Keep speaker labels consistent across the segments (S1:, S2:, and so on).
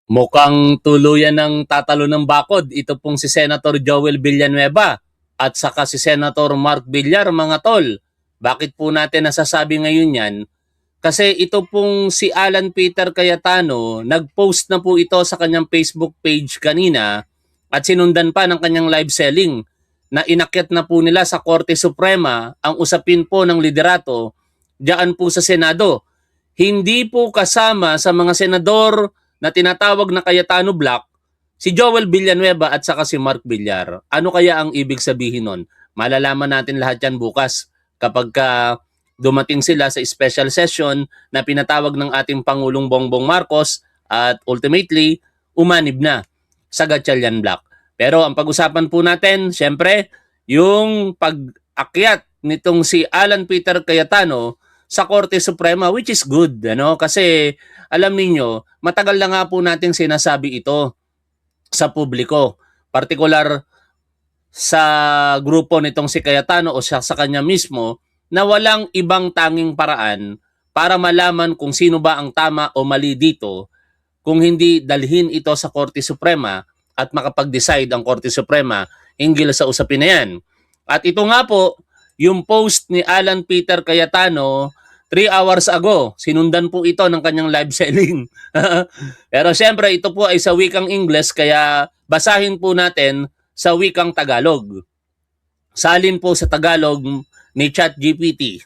S1: Mukhang tuluyan ng tatalo ng bakod. Ito pong si Senator Joel Villanueva at saka si Senator Mark Villar, mga tol. Bakit po natin nasasabi ngayon yan? Kasi ito pong si Alan Peter Cayetano, nag-post na po ito sa kanyang Facebook page kanina at sinundan pa ng kanyang live selling na inakyat na po nila sa Korte Suprema ang usapin po ng liderato diyan po sa Senado. Hindi po kasama sa mga senador na tinatawag na Cayetano Block si Joel Villanueva at saka si Mark Villar. Ano kaya ang ibig sabihin nun? Malalaman natin lahat yan bukas kapag dumating sila sa special session na pinatawag ng ating Pangulong Bongbong Marcos at ultimately umanib na sa Gatchalian Block. Pero ang pag-usapan po natin, syempre, yung pag-akyat nitong si Alan Peter Cayetano sa Korte Suprema, which is good, kasi alam ninyo, matagal na nga po natin sinasabi ito sa publiko, partikular sa grupo nitong si Cayetano o sa kanya mismo, na walang ibang tanging paraan para malaman kung sino ba ang tama o mali dito kung hindi dalhin ito sa Korte Suprema at makapag-decide ang Korte Suprema hinggil sa usapin na yan. At ito nga po, yung post ni Alan Peter Cayetano 3 hours ago, sinundan po ito ng kanyang live selling. Pero siyempre, ito po ay sa wikang Ingles, kaya basahin po natin sa wikang Tagalog. Salin po sa Tagalog ni ChatGPT.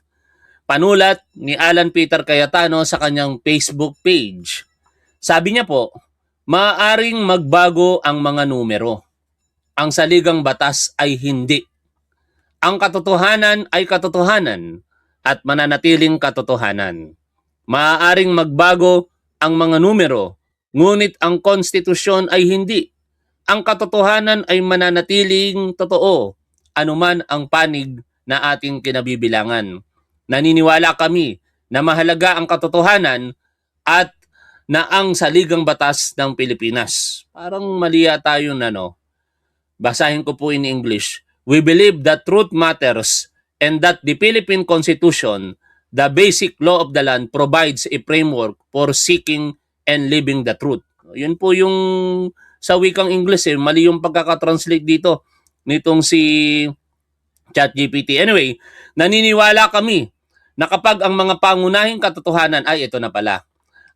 S1: Panulat ni Alan Peter Cayetano sa kanyang Facebook page. Sabi niya po, maaaring magbago ang mga numero. Ang saligang batas ay hindi. Ang katotohanan ay katotohanan at mananatiling katotohanan. Maaaring magbago ang mga numero, ngunit ang konstitusyon ay hindi. Ang katotohanan ay mananatiling totoo, anuman ang panig na ating kinabibilangan. Naniniwala kami na mahalaga ang katotohanan at na ang saligang batas ng Pilipinas. Parang mali yata yun, Basahin ko po in English. We believe that truth matters and that the Philippine Constitution, the basic law of the land, provides a framework for seeking and living the truth. Yun po yung sa wikang English, mali yung pagkakatranslate dito nitong si ChatGPT. Anyway, naniniwala kami na kapag ang mga pangunahing katotohanan ay ito na pala,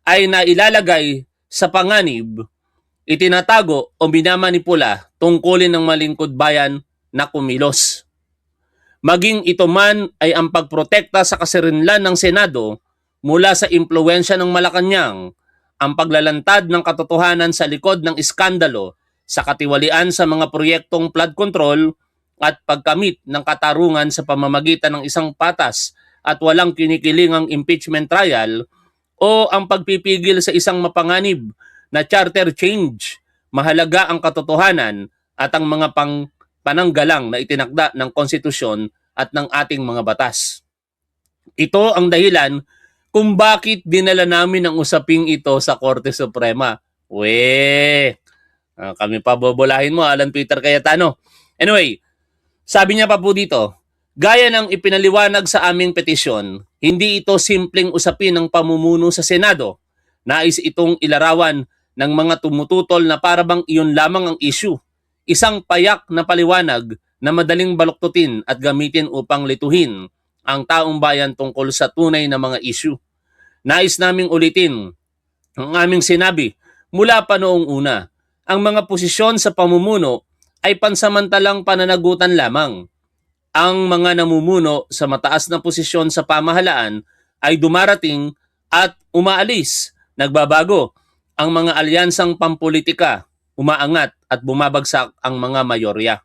S1: ay nailalagay sa panganib, itinatago o minamanipula tungkulin ng malingkod bayan na kumilos. Maging ito man ay ang pagprotekta sa kasarinlan ng Senado mula sa impluwensya ng Malacanang, ang paglalantad ng katotohanan sa likod ng iskandalo sa katiwalian sa mga proyektong flood control at pagkamit ng katarungan sa pamamagitan ng isang patas at walang kinikilingang impeachment trial o ang pagpipigil sa isang mapanganib na charter change. Mahalaga ang katotohanan at ang mga pananggalang na itinakda ng konstitusyon at ng ating mga batas. Ito ang dahilan kung bakit dinala namin ang usaping ito sa Korte Suprema. Kami pa bobolahin mo, Alan Peter Cayetano. Anyway, sabi niya pa po dito, gaya ng ipinaliwanag sa aming petisyon, hindi ito simpleng usapin ng pamumuno sa Senado. Nais itong ilarawan ng mga tumututol na parabang iyon lamang ang issue. Isang payak na paliwanag na madaling baluktutin at gamitin upang lituhin ang taong bayan tungkol sa tunay na mga issue. Nais naming ulitin ang aming sinabi mula pa noong una. Ang mga posisyon sa pamumuno ay pansamantalang pananagutan lamang. Ang mga namumuno sa mataas na posisyon sa pamahalaan ay dumarating at umaalis, nagbabago. Ang mga alyansang pampolitika, umaangat at bumabagsak ang mga mayorya.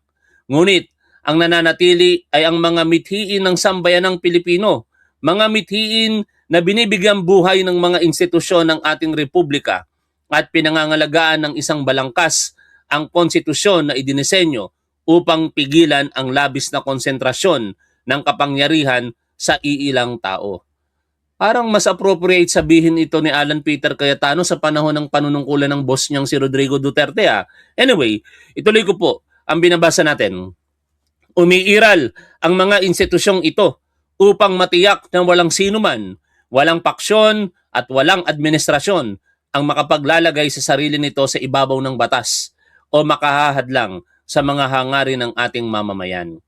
S1: Ngunit, ang nananatili ay ang mga mithiin ng sambayanang Pilipino, mga mithiin na binibigyan buhay ng mga institusyon ng ating republika at pinangangalagaan ng isang balangkas ang konstitusyon na idinisenyo upang pigilan ang labis na konsentrasyon ng kapangyarihan sa iilang tao. Parang mas appropriate sabihin ito ni Alan Peter Cayetano sa panahon ng panunungkulan ng boss niyang si Rodrigo Duterte. Anyway, ituloy ko po ang binabasa natin. Umiiral ang mga institusyong ito upang matiyak na walang sinuman, walang paksyon at walang administrasyon ang makapaglalagay sa sarili nito sa ibabaw ng batas o makahahadlang sa mga hangarin ng ating mamamayan.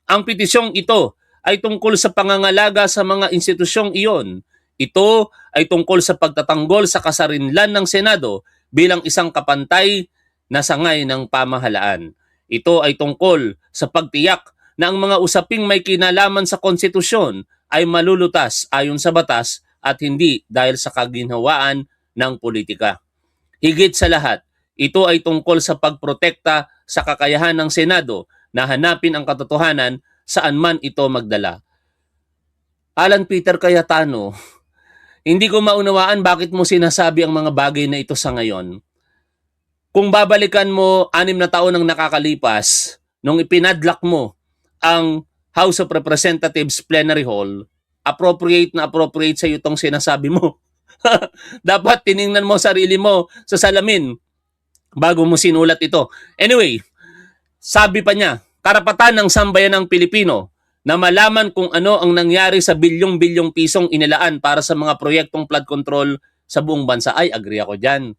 S1: Ang petisyong ito ay tungkol sa pangangalaga sa mga institusyong iyon. Ito ay tungkol sa pagtatanggol sa kasarinlan ng Senado bilang isang kapantay na sangay ng pamahalaan. Ito ay tungkol sa pagtiyak na ang mga usaping may kinalaman sa konstitusyon ay malulutas ayon sa batas at hindi dahil sa kaginhawaan ng politika. Higit sa lahat, ito ay tungkol sa pagprotekta sa kakayahan ng Senado na hanapin ang katotohanan saan man ito magdala. Alan Peter Cayetano, hindi ko maunawaan bakit mo sinasabi ang mga bagay na ito sa ngayon. Kung babalikan mo 6 na taon ang nakakalipas, nung ipinadlock mo ang House of Representatives Plenary Hall, appropriate sa iyo itong sinasabi mo. Dapat tiningnan mo sarili mo sa salamin bago mo sinulat ito. Anyway, sabi pa niya, karapatan ng sambayanang Pilipino na malaman kung ano ang nangyari sa bilyong-bilyong pisong inilaan para sa mga proyektong flood control sa buong bansa. Ay, agree ako dyan.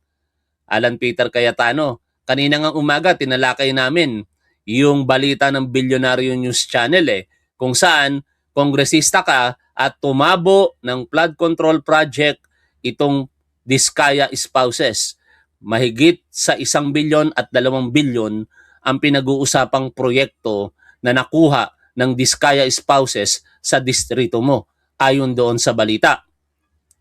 S1: Alan Peter Cayetano, kanina ngang umaga tinalakay namin yung balita ng Bilyonaryo News Channel kung saan kongresista ka at tumabo ng flood control project itong Diskaya spouses. Mahigit sa 1 bilyon at 2 bilyon ang pinag-uusapang proyekto na nakuha ng Diskaya spouses sa distrito mo ayon doon sa balita.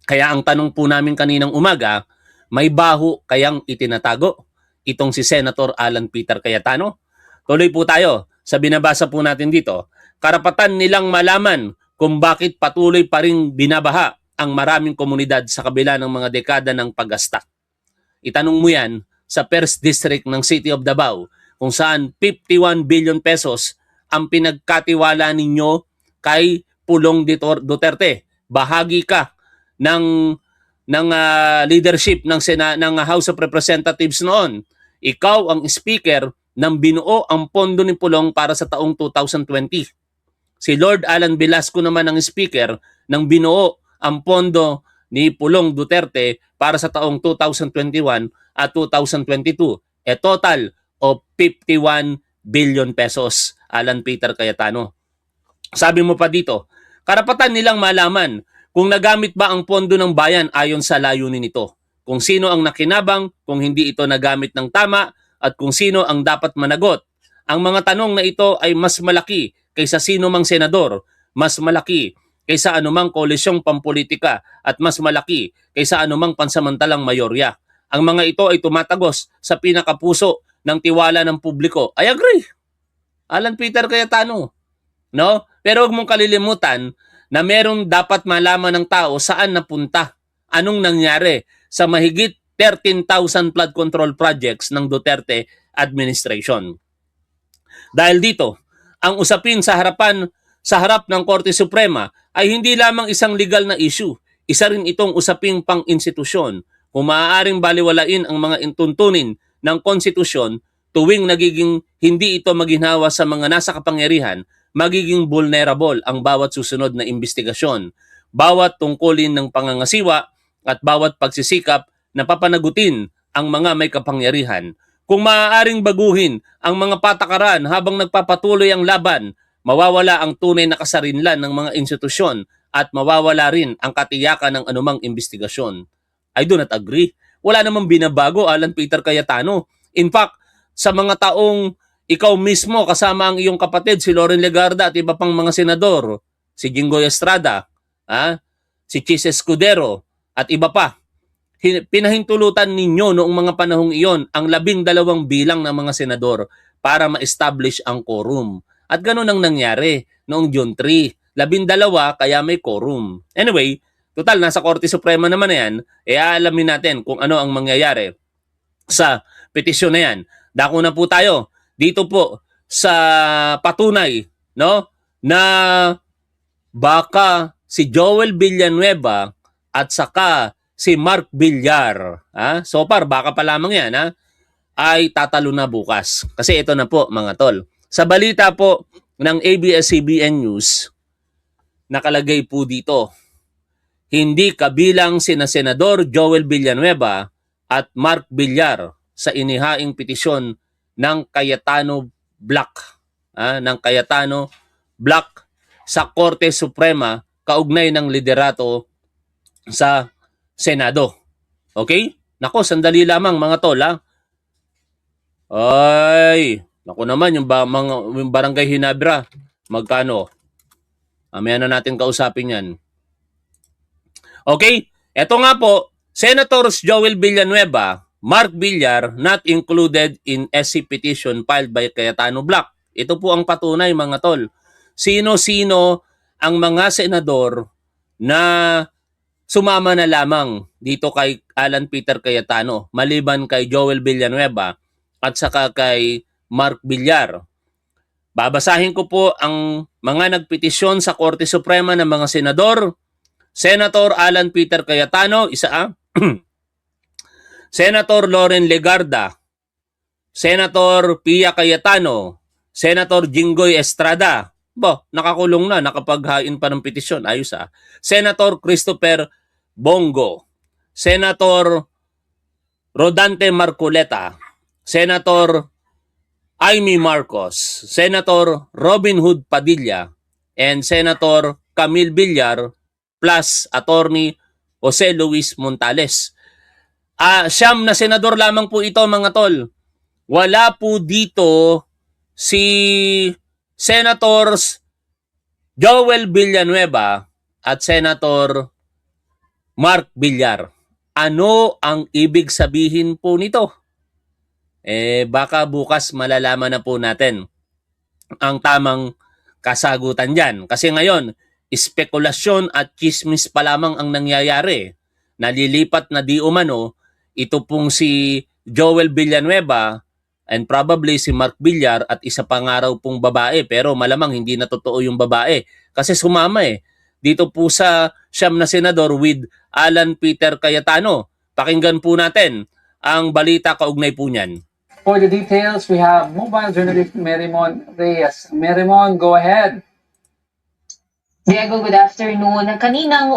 S1: Kaya ang tanong po namin kaninang umaga, may baho kayang itinatago itong si Senator Alan Peter Cayetano? Tuloy po tayo sa binabasa po natin dito. Karapatan nilang malaman kung bakit patuloy pa ring binabaha ang maraming komunidad sa kabila ng mga dekada ng pag-astak. Itanong mo yan sa First District ng City of Davao kung saan 51 billion pesos ang pinagkatiwala ninyo kay Pulong Duterte. Bahagi ka ng leadership ng House of Representatives noon. Ikaw ang speaker ng binuo ang pondo ni Pulong para sa taong 2020. Si Lord Alan Velasco naman ang speaker ng binuo ang pondo ni Pulong Duterte para sa taong 2021 at 2022. A total of 51 billion pesos, Alan Peter Cayetano. Sabi mo pa dito, karapatan nilang malaman kung nagamit ba ang pondo ng bayan ayon sa layunin nito, kung sino ang nakinabang, kung hindi ito nagamit ng tama, at kung sino ang dapat managot. Ang mga tanong na ito ay mas malaki kaysa sino mang senador, mas malaki kaysa anumang koalisyong pampolitika, at mas malaki kaysa anumang pansamantalang mayorya. Ang mga ito ay tumatagos sa pinakapuso ng tiwala ng publiko. I agree. Alan Peter Cayetano. No? Pero huwag mong kalilimutan na merong dapat malaman ng tao saan napunta, anong nangyari sa mahigit 13,000 flood control projects ng Duterte administration. Dahil dito, ang usapin sa harap ng Korte Suprema ay hindi lamang isang legal na issue, isa rin itong usaping pang-institusyon. Kung maaaring baliwalain ang mga intuntunin ng konstitusyon, tuwing nagiging hindi ito maginhawa sa mga nasa kapangyarihan, magiging vulnerable ang bawat susunod na investigasyon, bawat tungkulin ng pangangasiwa at bawat pagsisikap na papanagutin ang mga may kapangyarihan. Kung maaaring baguhin ang mga patakaran habang nagpapatuloy ang laban, mawawala ang tunay na kasarinlan ng mga institusyon at mawawala rin ang katiyakan ng anumang investigasyon. I do not agree. Wala namang binabago, Alan Peter Cayetano. In fact, sa mga taong ikaw mismo kasama ang iyong kapatid, si Loren Legarda at iba pang mga senador, si Jinggoy Estrada, si Chis Escudero at iba pa, pinahintulutan ninyo noong mga panahong iyon ang 12 bilang ng mga senador para ma-establish ang quorum. At ganun ang nangyari noong June 3. 12 kaya may quorum. Anyway, total, nasa Korte Suprema naman na yan, alamin natin kung ano ang mangyayari sa petisyon na yan. Dako na po tayo dito po sa patunay, no, na baka si Joel Villanueva at saka si Mark Villar, so far baka pa lamang yan, ay tatalo na bukas. Kasi ito na po mga tol. Sa balita po ng ABS-CBN News, nakalagay po dito, hindi kabilang sina Senador Joel Villanueva at Mark Villar sa inihaing petisyon ng Cayetano Black, ng Cayetano Black sa Korte Suprema kaugnay ng liderato sa Senado. Okay? Nako, sandali lamang mga tol, Ay, nako naman, yung Barangay Hinabra, magkano? Mamaya na natin kausapin yan. Okay? Ito nga po, Senators Joel Villanueva, Mark Villar, not included in SC petition filed by Cayetano Black. Ito po ang patunay mga tol. Sino-sino ang mga senador na sumama na lamang dito kay Alan Peter Cayetano, maliban kay Joel Villanueva at saka kay Mark Villar. Babasahin ko po ang mga nagpetisyon sa Korte Suprema ng mga senador. Senator Alan Peter Cayetano, isa Senator Loren Legarda, Senator Pia Cayetano, Senator Jinggoy Estrada, nakakulong na, nakapaghain pa ng petisyon, ayos Senator Christopher Bongo, Senator Rodante Marcoleta, Senator Amy Marcos, Senator Robin Hood Padilla, and Senator Camille Villar plus Attorney Jose Luis Montales. Siyam na senador lamang po ito mga tol. Wala po dito si Senators Joel Villanueva at Senator Mark Villar. Ano ang ibig sabihin po nito? Baka bukas malalaman na po natin ang tamang kasagutan dyan. Kasi ngayon, spekulasyon at chismis pa lamang ang nangyayari. Nalilipat na di umano, ito pong si Joel Villanueva and probably si Mark Villar at isa pa nga raw pong babae. Pero malamang hindi na totoo yung babae. Kasi sumama dito po sa siyam na senador with Alan Peter Cayetano. Pakinggan po natin ang balita kaugnay po niyan.
S2: For the details, we have mobile journalist Merimon Reyes. Merimon, go ahead.
S3: Diego, good afternoon. Kaninang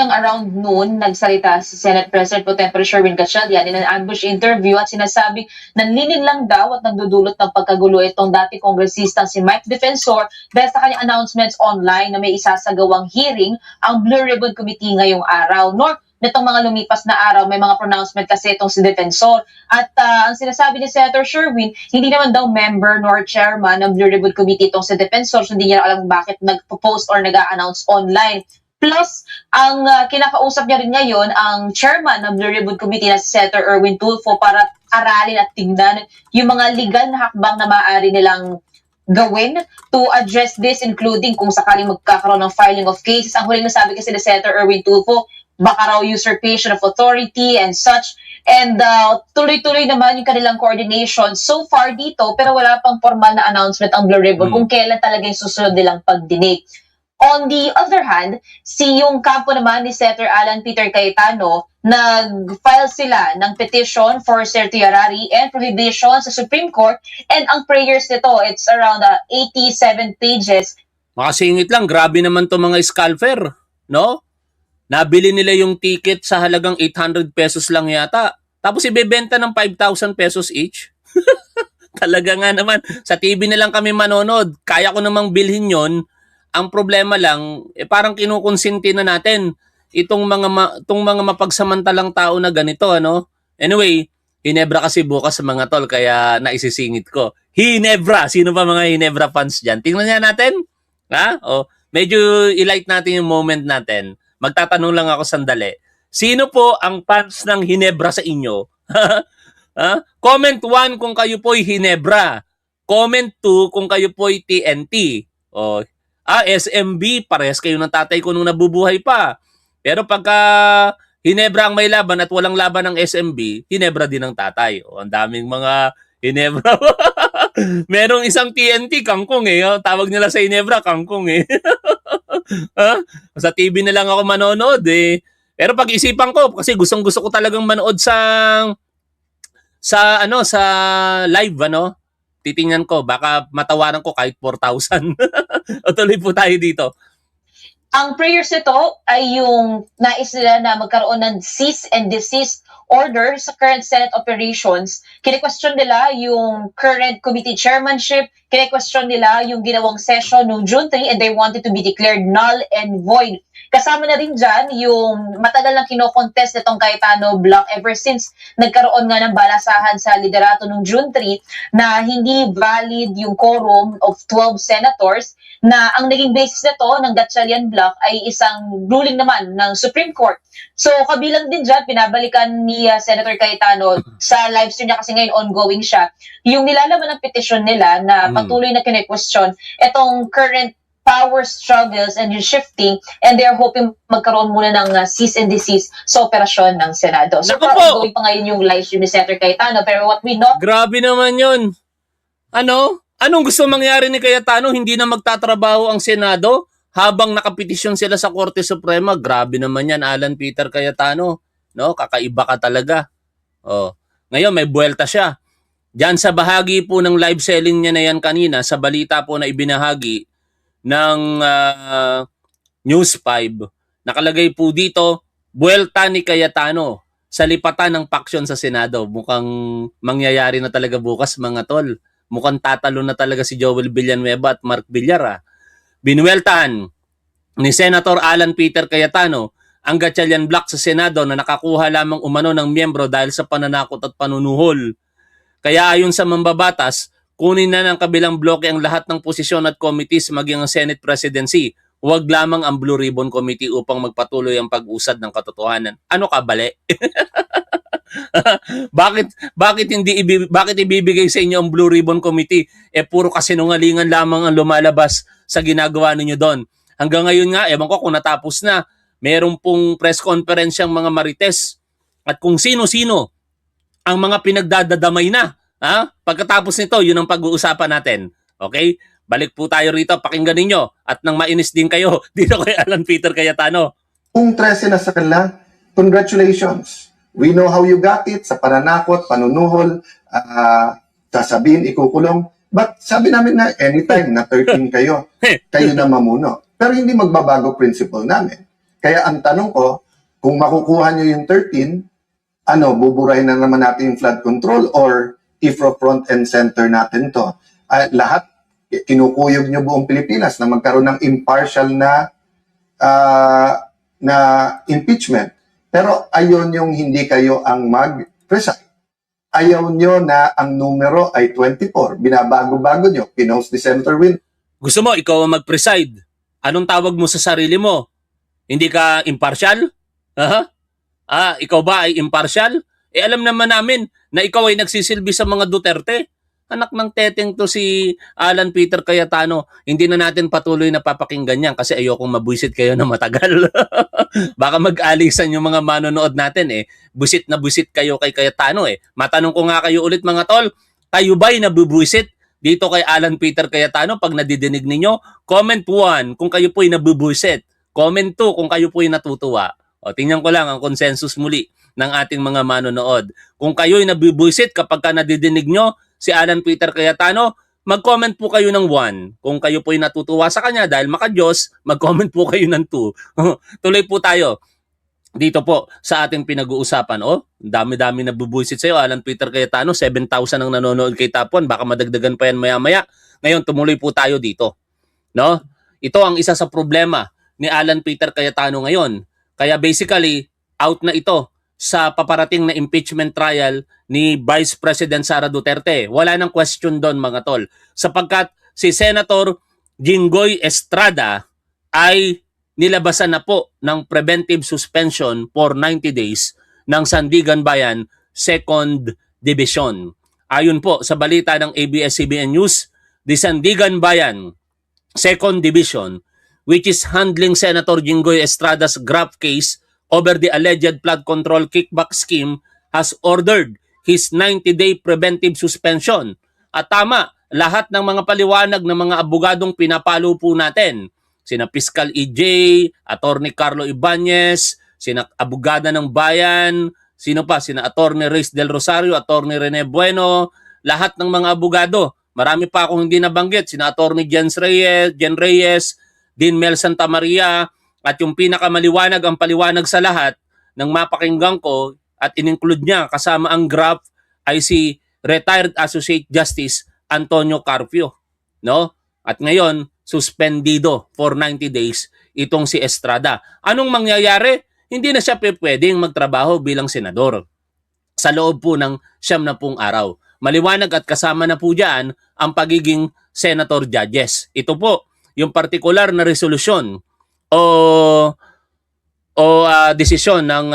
S3: around noon, nagsalita si Senate President Pro Tempore Sherwin Gatchalian in an ambush interview at sinasabi nanlinin lang daw at nagdudulot ng pagkagulo itong dati kongresista si Mike Defensor dahil sa kanyang announcements online na may isasagawang hearing ang Blue Ribbon Committee ngayong araw. Nor nitong mga lumipas na araw, may mga pronouncement kasi itong si Defensor. At ang sinasabi ni Senator Sherwin, hindi naman daw member nor chairman ng Blue Ribbon Committee itong si Defensor, so hindi niya alam bakit nag-post or nag-announce online. Plus, ang kinakausap niya rin ngayon, ang chairman ng Blue Ribbon Committee na si Senator Erwin Tulfo para aralin at tingnan yung mga legal na hakbang na maaari nilang gawin to address this, including kung sakaling magkakaroon ng filing of cases. Ang huling nasabi kasi ni Senator Erwin Tulfo, baka raw usurpation of authority and such. And tuloy-tuloy naman yung kanilang coordination so far dito, pero wala pang formal na announcement ang Blue Ribbon kung kailan talaga yung susunod nilang pagdinig. On the other hand, yung kampo naman ni Senator Alan Peter Cayetano, nag-file sila ng petition for certiorari and prohibition sa Supreme Court, and ang prayers nito, it's around 87 pages.
S1: Makasingit lang, grabe naman to mga scalper, no? Nabili nila yung ticket sa halagang 800 pesos lang yata. Tapos ibebenta ng 5,000 pesos each. Talaga nga naman, sa TV na lang kami manonood. Kaya ko namang bilhin yon. Ang problema lang, parang kinukonsinti na natin itong mga mapagsamantalang tao na ganito, ano? Anyway, Hinebra kasi bukas sa mga tol, kaya naisisingit ko. Hinebra! Sino ba mga Hinebra fans dyan? Tingnan nga natin. Medyo i-light natin yung moment natin. Magtatanong lang ako sandali. Sino po ang fans ng Hinebra sa inyo? Comment 1 kung kayo po'y Hinebra. Comment 2 kung kayo po'y TNT. SMB, parehas kayo ng tatay ko nung nabubuhay pa. Pero pagka Hinebra ang may laban at walang laban ng SMB, Hinebra din ang tatay. Ang daming mga Hinebra. Merong isang TNT, kangkong Tawag nila sa Hinebra, kangkong Sa TV na lang ako manonood Pero pag-isipan ko, kasi gustong-gusto ko talagang manood sa live, titingnan ko, baka matawaran ko kahit 4,000. O tuloy po tayo dito.
S3: Ang prayers nito ay yung nais nila na magkaroon ng cease and desist order sa current Senate operations. Kine-question nila yung current committee chairmanship, kine-question nila yung ginawang session noong June 3 and they wanted to be declared null and void. Kasama na rin dyan yung matagal nang kinokontest nitong Cayetano Block ever since nagkaroon nga ng balasahan sa liderato noong June 3 na hindi valid yung quorum of 12 senators na ang naging basis nito ng Gatchalian Block ay isang ruling naman ng Supreme Court. So kabilang din dyan, pinabalikan ni Senator Cayetano sa live stream niya kasi ngayon ongoing siya, yung nilalaman ng petition nila na patuloy na kine-question itong current power struggles and yung shifting, and they're hoping magkaroon muna ng cease and desist sa operasyon ng Senado. So,
S1: Naku po!
S3: ongoing pa ngayon yung live stream ni Senator Cayetano, pero what we know,
S1: Grabe naman yun. Ano? Anong gusto mangyari ni Cayetano? Hindi na magtatrabaho ang Senado habang nakapetisyon sila sa Korte Suprema. Grabe naman yan, Alan Peter Cayetano. No? Kakaiba ka talaga. Oh. Ngayon, may buwelta siya. Diyan sa bahagi po ng live selling niya na yan kanina, sa balita po na ibinahagi ng News 5, nakalagay po dito, buwelta ni Cayetano sa lipatan ng paksyon sa Senado. Mukhang mangyayari na talaga bukas, mga tol. Mukhang tatalo na talaga si Joel Villanueva at Mark Villar. Binuweltahan ni Senator Alan Peter Cayetano ang Gatchalian Block sa Senado na nakakuha lamang umano ng miyembro dahil sa pananakot at panunuhol. Kaya ayon sa mambabatas, kunin na ng kabilang bloke ang lahat ng posisyon at committees maging ang Senate presidency. Huwag lamang ang Blue Ribbon Committee upang magpatuloy ang pag-usad ng katotohanan. Ano ka, bali? bakit ibibigay sa inyo ang Blue Ribbon Committee? Puro kasinungalingan lamang ang lumalabas sa ginagawa ninyo doon. Hanggang ngayon nga, ewan ko kung natapos na, meron pong press conference ang mga marites at kung sino-sino ang mga pinagdadadamay na. Pagkatapos nito, yun ang pag-uusapan natin. Okay? Balik po tayo rito, pakinggan ninyo at nang mainis din kayo dito kay Alan Peter Cayetano.
S4: Kung 13 na sa kanila, congratulations. We know how you got it, sa pananakot, panunuhol, sasabihin, ikukulong. But sabi namin na anytime na 13 kayo, kayo na mamuno. Pero hindi magbabago principle namin. Kaya ang tanong ko, kung makukuha nyo yung 13, buburahin na naman natin yung flood control or IFRO front and center natin to. Lahat, kinukuyog nyo buong Pilipinas na magkaroon ng impartial na impeachment. Pero ayon yung hindi kayo ang mag-preside. Ayaw nyo na ang numero ay 24. Binabago-bago nyo. Pinost ni Senator Win.
S1: Gusto mo, ikaw ang mag-preside. Anong tawag mo sa sarili mo? Hindi ka impartial? Ikaw ba ay impartial? Alam naman namin na ikaw ay nagsisilbi sa mga Duterte. Anak ng teteng to si Alan Peter Cayetano. Hindi na natin patuloy na papakinggan yan kasi ayokong mabuisit kayo na matagal. Baka mag-alisan yung mga manonood natin Buisit na buisit kayo kay Cayetano Matanong ko nga kayo ulit mga tol, kayo ba'y nabubuisit dito kay Alan Peter Cayetano pag nadidinig ninyo? Comment 1 kung kayo po'y nabubuisit. Comment 2 kung kayo po'y natutuwa. Tingnan ko lang ang consensus muli ng ating mga manonood. Kung kayo'y nabubuisit kapag ka nadidinig nyo si Alan Peter Cayetano, mag-comment po kayo ng 1. Kung kayo po'y natutuwa sa kanya dahil maka-Diyos, mag-comment po kayo ng 2. Tuloy po tayo dito po sa ating pinag-uusapan. Dami-dami nabubuisit sa'yo, Alan Peter Cayetano. 7,000 ang nanonood kay Top 1. Baka madagdagan pa yan maya-maya. Ngayon, tumuloy po tayo dito. No? Ito ang isa sa problema ni Alan Peter Cayetano ngayon. Kaya basically, out na ito sa paparating na impeachment trial ni Vice President Sara Duterte. Wala nang question doon mga tol. Sapagkat si Senator Jinggoy Estrada ay nilabasan na po ng preventive suspension for 90 days ng Sandigan Bayan 2nd Division. Ayon po sa balita ng ABS-CBN News, the Sandigan Bayan 2nd Division, which is handling Senator Jinggoy Estrada's graft case over the alleged flood control kickback scheme, has ordered his 90-day preventive suspension. At tama, lahat ng mga paliwanag ng mga abogadong pinapalo po natin, sina Fiscal EJ, Attorney Carlo Ibanez, sina abogada ng bayan, sino pa, sina Attorney Reyes del Rosario, Attorney Rene Bueno, lahat ng mga abogado. Marami pa akong hindi nabanggit, sina Attorney Jen Reyes, Dean Mel Santa Maria, at yung pinakamaliwanag ang paliwanag sa lahat ng mapakinggan ko, at in-include niya kasama ang graph ay si retired Associate Justice Antonio Carpio, no? At ngayon, suspendido for 90 days itong si Estrada. Anong mangyayari? Hindi na siya pwedeng magtrabaho bilang senador sa loob po ng 90 araw. Maliwanag at kasama na po diyan ang pagiging senator judges. Ito po, yung particular na resolusyon o desisyon ng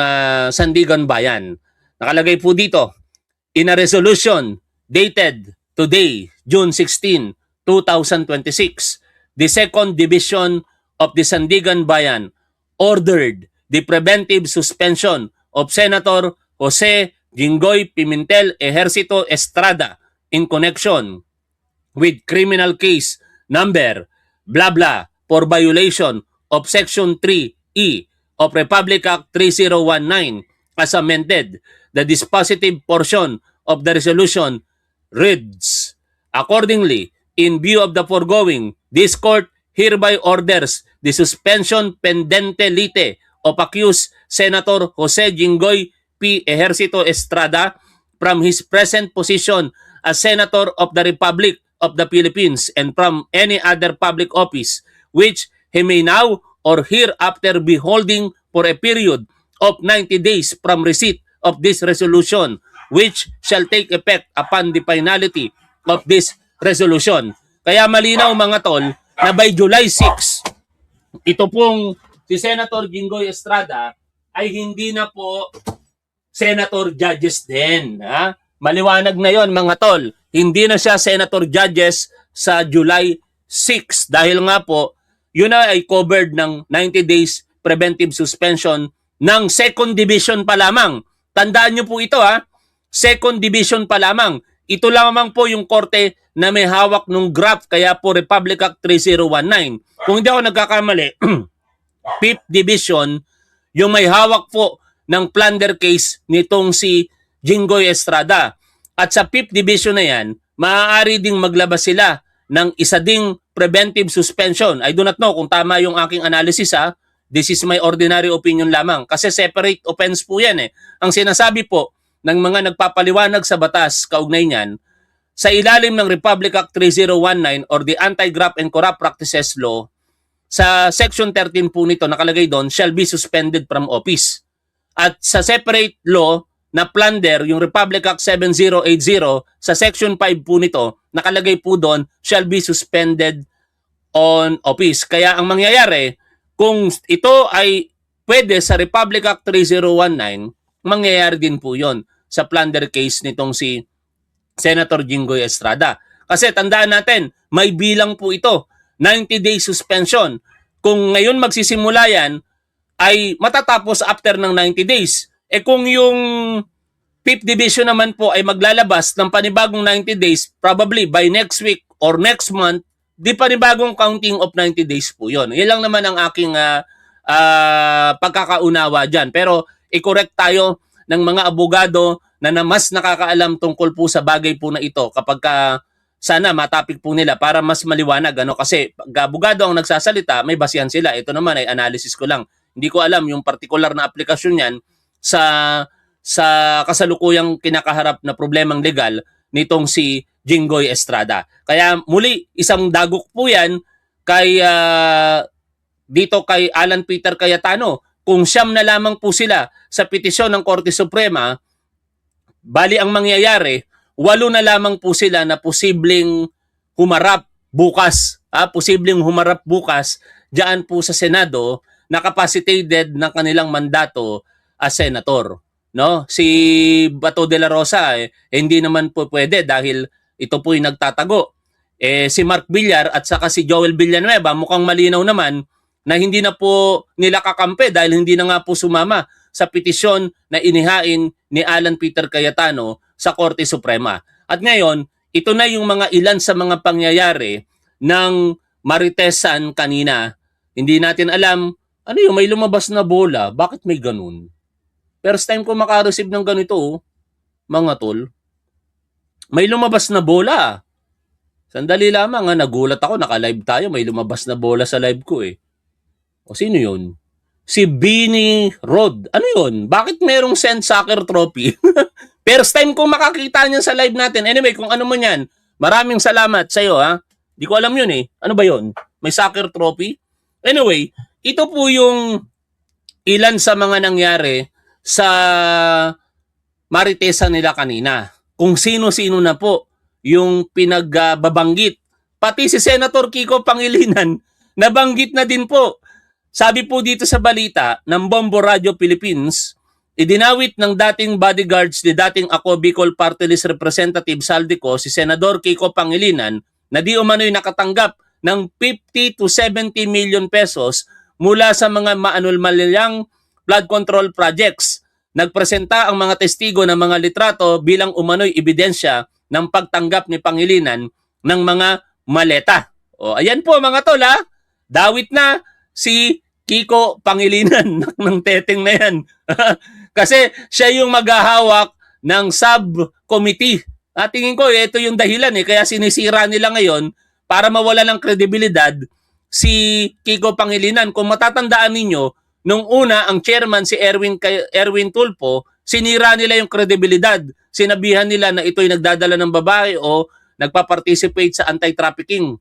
S1: Sandigan Bayan. Nakalagay po dito, in a resolution dated today, June 16, 2026, the Second Division of the Sandigan Bayan ordered the preventive suspension of Senator Jose Jinggoy Pimentel Ejercito Estrada in connection with criminal case number blah blah for violation of Section 3E of Republic Act 3019 as amended. The dispositive portion of the resolution reads, accordingly, in view of the foregoing, this court hereby orders the suspension pendente lite of accused Senator Jose Jinggoy P. Ejercito Estrada from his present position as Senator of the Republic of the Philippines and from any other public office which he may now or hereafter be holding for a period of 90 days from receipt of this resolution, which shall take effect upon the finality of this resolution. Kaya malinaw mga tol na by July 6, ito pong si Senator Jinggoy Estrada ay hindi na po Senator Judges din. Ha? Maliwanag na yon mga tol. Hindi na siya Senator Judges sa July 6 dahil nga po yun na ay covered ng 90 days preventive suspension ng Second Division pa lamang. Tandaan nyo po ito ha. Second Division pa lamang. Ito lamang po yung korte na may hawak ng graph kaya po Republic Act 3019. Kung hindi ako nagkakamali, 5th Division yung may hawak po ng plunder case nitong si Jinggoy Estrada. At sa 5th Division na yan, maaari ding maglabas sila ng isa ding preventive suspension. I do not know kung tama yung aking analysis ha. This is my ordinary opinion lamang. Kasi separate offense po yan eh. Ang sinasabi po ng mga nagpapaliwanag sa batas kaugnay niyan, sa ilalim ng Republic Act 3019 or the Anti-Graft and Corrupt Practices Law, sa Section 13 po nito nakalagay doon, shall be suspended from office. At sa separate law na plunder, yung Republic Act 7080, sa Section 5 po nito, nakalagay po doon, shall be suspended on office. Kaya ang mangyayari, kung ito ay pwede sa Republic Act 3019, mangyayari din po yon sa plunder case nitong si Senator Jinggoy Estrada. Kasi tandaan natin, may bilang po ito, 90 days suspension. Kung ngayon magsisimula yan, ay matatapos after ng 90 days. Kung yung 5th Division naman po ay maglalabas ng panibagong 90 days, probably by next week or next month, di panibagong counting of 90 days po yun. Yan lang naman ang aking pagkakaunawa dyan. Pero i-correct tayo ng mga abogado na mas nakakaalam tungkol po sa bagay po na ito kapag sana matapik po nila para mas maliwanag. Kasi pag abogado ang nagsasalita, may basihan sila. Ito naman ay analysis ko lang. Hindi ko alam yung particular na aplikasyon niyan sa kasalukuyang kinakaharap na problemang legal nitong si Jinggoy Estrada. Kaya muli, isang dagok po yan dito kay Alan Peter Cayetano. Kung siyam na lamang po sila sa petisyon ng Korte Suprema, bali ang mangyayari, 8 na lamang po sila na posibleng humarap bukas. Posibleng humarap bukas diyan po sa Senado na capacitated ng kanilang mandato as senator. No? Si Bato de la Rosa hindi naman po pwede dahil ito po yung nagtatago. Si Mark Villar at saka si Joel Villanueva mukhang malinaw naman na hindi na po nila kakampi dahil hindi na nga po sumama sa petisyon na inihain ni Alan Peter Cayetano sa Korte Suprema. At ngayon, ito na yung mga ilan sa mga pangyayari ng Maritesan kanina. Hindi natin alam, ano yung may lumabas na bola? Bakit may ganun? First time ko makareceive ng ganito, mga tol. May lumabas na bola. Sandali lamang, nagulat ako, naka-live tayo, may lumabas na bola sa live ko eh. O sino yun? si Bini Rod. Ano yun? Bakit merong Send Soccer Trophy? First time kong makakita niyan sa live natin. Anyway, kung ano mo yan, maraming salamat sa'yo, ha? Di ko alam yun eh. Ano ba yun? May soccer trophy? Anyway, ito po yung ilan sa mga nangyari sa Maritesan nila kanina. Kung sino-sino na po yung pinagbabanggit. Pati si Senator Kiko Pangilinan, nabanggit na din po. Sabi po dito sa balita ng Bombo Radio Philippines, idinawit ng dating bodyguards ni dating Ako Bicol Party List Representative Saldico si Senador Kiko Pangilinan na di umano'y nakatanggap ng 50 to 70 million pesos mula sa mga maanulmalyang flood control projects. Nagpresenta ang mga testigo ng mga litrato bilang umano'y ebidensya ng pagtanggap ni Pangilinan ng mga maleta. O, ayan po mga tol ha, dawit na si Kiko Pangilinan ng teteng na yan. Kasi siya yung maghahawak ng subcommittee. At tingin ko, ito yung dahilan kaya sinisira nila ngayon para mawala ng kredibilidad si Kiko Pangilinan. Kung matatandaan ninyo, nung una, ang chairman si Erwin Tulfo, sinira nila yung kredibilidad. Sinabihan nila na ito'y nagdadala ng babae o nagpa-participate sa anti-trafficking,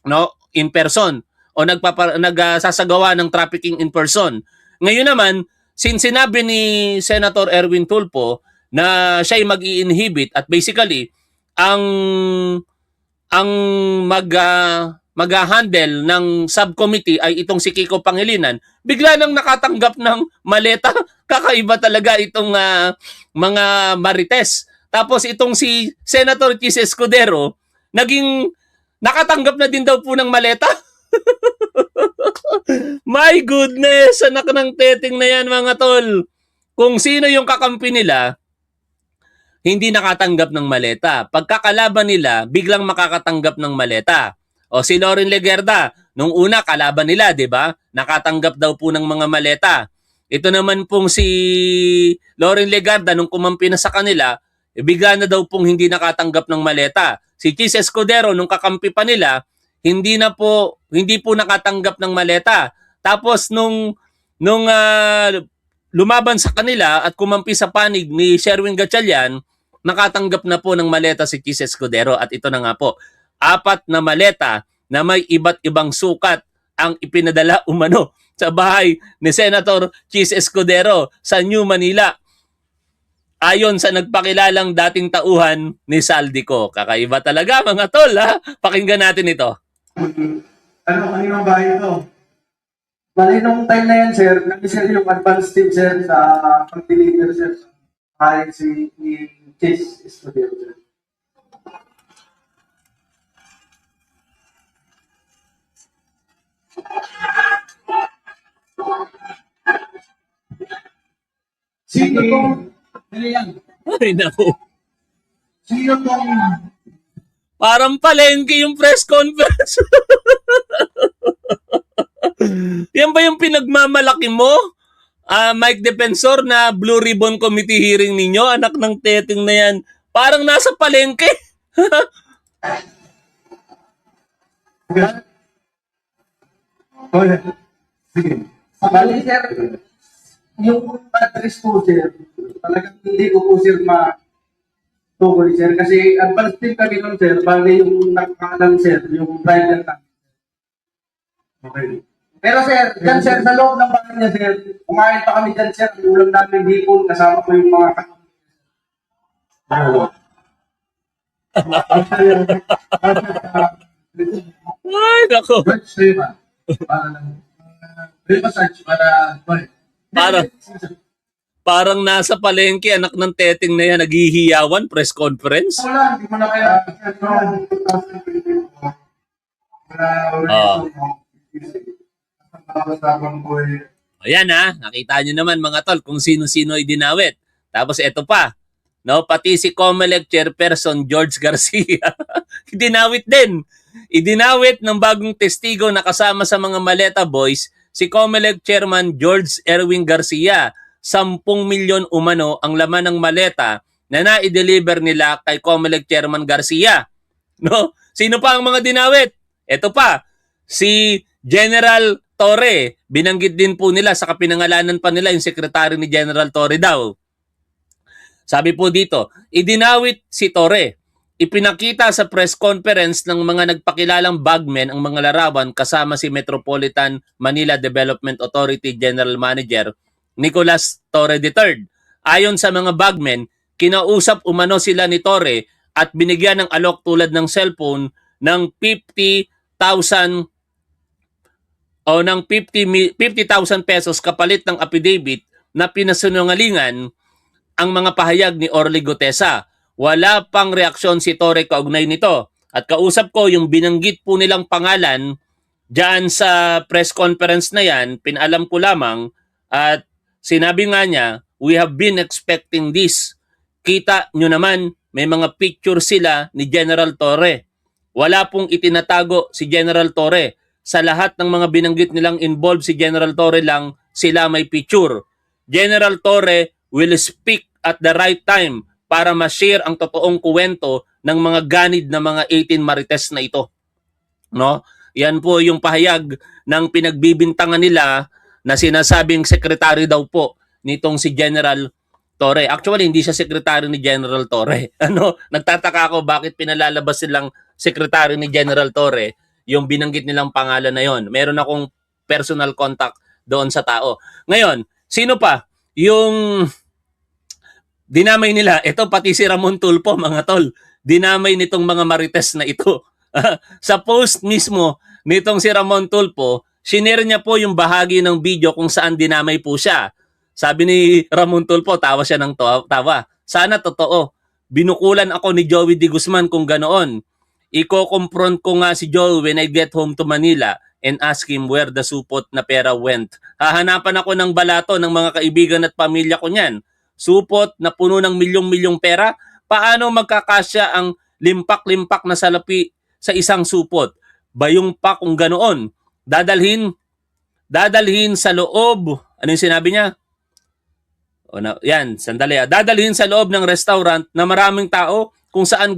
S1: no, in person o nagsasagawa ng trafficking in person. Ngayon naman, since sinabi ni Senator Erwin Tulfo na siya ay mag-i-inhibit at basically ang mag-handle ng subcommittee ay itong si Kiko Pangilinan, bigla nang nakatanggap ng maleta. Kakaiba talaga itong mga marites. Tapos itong si Senator Chis Escudero, naging nakatanggap na din daw po ng maleta. My goodness, anak ng teteng na yan mga tol. Kung sino yung kakampi nila, hindi nakatanggap ng maleta. Pagkakalaban nila, biglang makakatanggap ng maleta. O si Loren Legarda, nung una kalaban nila, 'di ba? Nakatanggap daw po ng mga maleta. Ito naman pong si Loren Legarda nung kumampi na sa kanila, bigla na daw pong hindi nakatanggap ng maleta. Si Chis Escudero nung kakampi pa nila, hindi po nakatanggap ng maleta. Tapos nung lumaban sa kanila at kumampi sa panig ni Sherwin Gatchalian, nakatanggap na po ng maleta si Chis Escudero at ito na nga po. 4 na maleta na may iba't ibang sukat ang ipinadala umano sa bahay ni Senator Chis Escudero sa New Manila. Ayon sa nagpakilalang dating tauhan ni Saldico. Kakaiba talaga mga tol ha. Pakinggan natin ito.
S5: Ano, kaninong bahay ito? Bali, nung time na yan, sir, nag-sir yung advance team, sir, sa pag-deliver, sir, sa bahay ni Chase Escudero, sir. Sino tong, ano yan?
S1: Ay naku.
S5: Sino tong,
S1: Parang palengke yung press conference. Yan ba yung pinagmamalaki mo? Mike Defensor na Blue Ribbon Committee hearing ninyo? Anak ng teteng na yan. Parang nasa palengke.
S5: okay. Sige. Bali, sir, yung address po, sir, talagang hindi ko po, sir, tukoy, sir, kasi advance team kami nun, sir, bali yung nakakalan, sir, yung driver na. Okay. Pero, sir, dyan, sir, sa loob ng bahay niya, sir, kumain pa kami dyan, sir, ulam namin hipon, kasama ko yung mga
S1: Ay, nako.
S5: para lang, massage, para,
S1: Parang nasa palengke, anak ng teteng na yan, naghihiyawan, press conference.
S5: wala, hindi mo na kaya,
S1: Ayan ha, nakita nyo naman mga tol kung sino-sino idinawit. Tapos eto pa, no, pati si COMELEC Chairperson George Garcia, idinawit din. Idinawit ng bagong testigo na kasama sa mga Maleta Boys, si COMELEC Chairman George Erwin Garcia. 10 milyon umano ang laman ng maleta na na-deliver nila kay COMELEC Chairman Garcia. No? Sino pa ang mga dinawit? Ito pa, si General Torre, binanggit din po nila sa kapinangalanan pa nila yung sekretary ni General Torre daw. Sabi po dito, idinawit si Torre. Ipinakita sa press conference ng mga nagpakilalang bagmen ang mga larawan kasama si Metropolitan Manila Development Authority General Manager Nicolas Torre III. Ayon sa mga bagmen, kinausap umano sila ni Torre at binigyan ng alok tulad ng cellphone ng 50,000 o ng 50,000 pesos kapalit ng affidavit na pinasinungalingan ang mga pahayag ni Orly Gutesa. Wala pang reaksyon si Torre kaugnay nito. At kausap ko yung binanggit po nilang pangalan dyan sa press conference na yan, pinalam ko lamang at sinabi nga niya, we have been expecting this. Kita nyo naman, may mga picture sila ni General Torre. Wala pong itinatago si General Torre. Sa lahat ng mga binanggit nilang involved si General Torre lang, sila may picture. General Torre will speak at the right time para ma-share ang totoong kuwento ng mga ganid na mga 18 Marites na ito. No? Yan po yung pahayag ng pinagbibintangan nila na sinasabing sekretary daw po nitong si General Torre. Actually, hindi siya sekretary ni General Torre. Nagtataka ako bakit pinalalabas silang sekretary ni General Torre yung binanggit nilang pangalan na yon. Meron akong personal contact doon sa tao. Ngayon, sino pa? Yung dinamay nila, ito pati si Ramon Tulfo, mga tol. Dinamay nitong mga Marites na ito. Sa post mismo nitong si Ramon Tulfo, shinare niya po yung bahagi ng video kung saan dinamay po siya. Sabi ni Ramon Tulfo, tawa siya ng tawa. Sana totoo. Binukulan ako ni Joey De Guzman kung ganoon. Iko-confront ko nga si Joey when I get home to Manila and ask him where the supot na pera went. Hahanapan ako ng balato ng mga kaibigan at pamilya ko niyan. Supot na puno ng milyong-milyong pera, paano magkakasya ang limpak-limpak na salapi sa isang supot? Bayong pa kung ganoon. Dadalhin sa loob. Ano yung sinabi niya? Yan, sandali. Dadalhin sa loob ng restaurant na maraming tao kung saan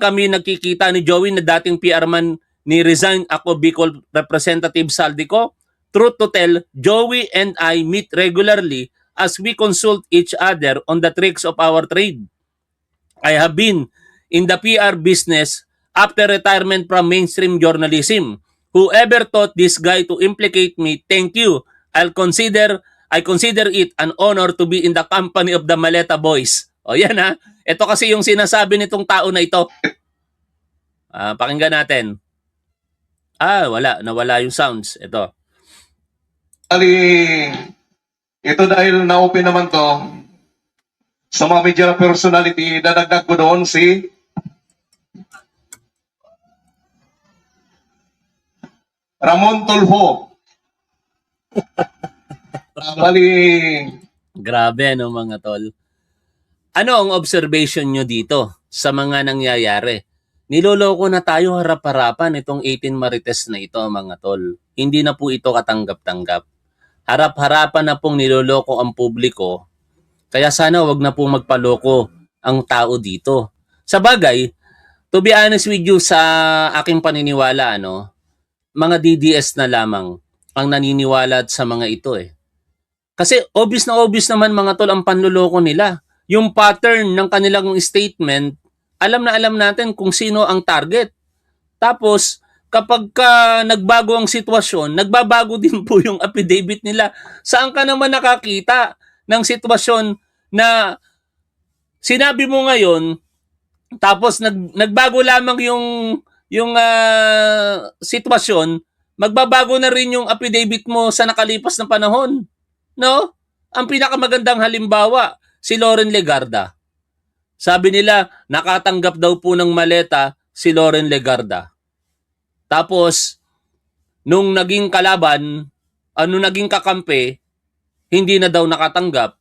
S1: kami nagkikita ni Joey na dating PR man ni Resign Ako Bicol Representative Saldico. Truth to tell, Joey and I meet regularly as we consult each other on the tricks of our trade. I have been in the PR business after retirement from mainstream journalism. Whoever taught this guy to implicate me, thank you. I consider it an honor to be in the company of the Maleta Boys. O yan ha. Ito kasi yung sinasabi nitong tao na ito. Pakinggan natin. Nawala yung sounds. Ito.
S6: Ito dahil na-open naman to sa mga media personality, dadagdag ko doon si Ramon Tulfo.
S1: Grabe mga tol. Ano ang observation nyo dito sa mga nangyayari? Niloloko na tayo harap-harapan itong 18 Marites na ito mga tol. Hindi na po ito katanggap-tanggap. Harap-harapan na pong niloloko ang publiko, kaya sana wag na pong magpaloko ang tao dito. Sa bagay, to be honest with you, sa aking paniniwala, mga DDS na lamang ang naniniwala sa mga ito eh. Kasi obvious naman mga tol ang panloloko nila. Yung pattern ng kanilang statement, alam na alam natin kung sino ang target. Tapos, kapag nagbago ang sitwasyon, nagbabago din po yung affidavit nila. Saan ka naman nakakita ng sitwasyon na sinabi mo ngayon, tapos nagbago lamang yung sitwasyon, magbabago na rin yung affidavit mo sa nakalipas na panahon. No? Ang pinakamagandang halimbawa, si Loren Legarda. Sabi nila, nakatanggap daw po ng maleta si Loren Legarda. Tapos, nung naging kalaban, naging kakampi, hindi na daw nakatanggap.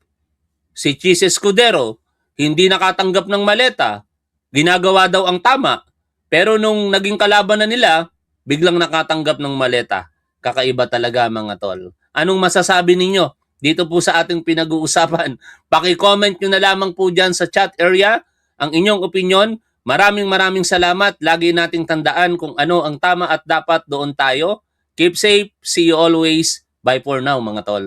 S1: Si Chis Escudero, hindi nakatanggap ng maleta. Ginagawa daw ang tama. Pero nung naging kalaban na nila, biglang nakatanggap ng maleta. Kakaiba talaga mga tol. Anong masasabi ninyo dito po sa ating pinag-uusapan? Paki-comment nyo na lamang po dyan sa chat area ang inyong opinion. Maraming salamat. Lagi nating tandaan kung ano ang tama at dapat doon tayo Keep safe. See you always. Bye for now, mga tol.